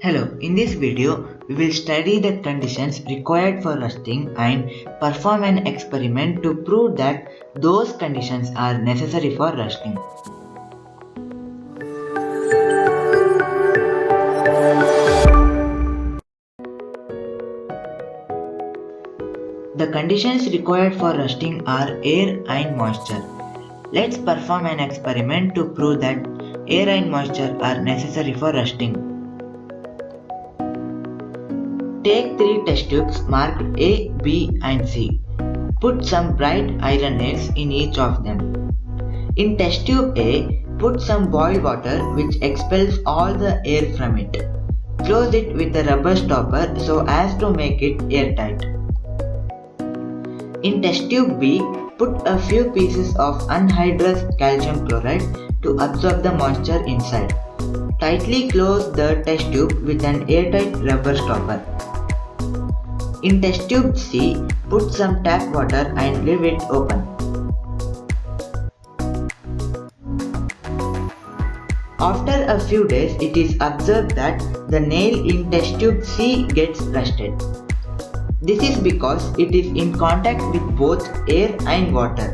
Hello, in this video, we will study the conditions required for rusting and perform an experiment to prove that those conditions are necessary for rusting. The conditions required for rusting are air and moisture. Let's perform an experiment to prove that air and moisture are necessary for rusting. Take 3 test tubes marked A, B and C. Put some bright iron nails in each of them. In test tube A, put some boiled water which expels all the air from it. Close it with a rubber stopper so as to make it airtight. In test tube B, put a few pieces of anhydrous calcium chloride to absorb the moisture inside. Tightly close the test tube with an airtight rubber stopper. In test tube C, put some tap water and leave it open. After a few days, it is observed that the nail in test tube C gets rusted. This is because it is in contact with both air and water.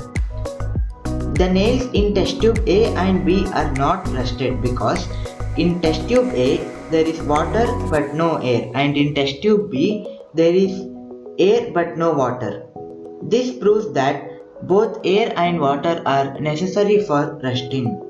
The nails in test tube A and B are not rusted because in test tube A there is water but no air, and in test tube B there is air but no water. This proves that both air and water are necessary for rusting.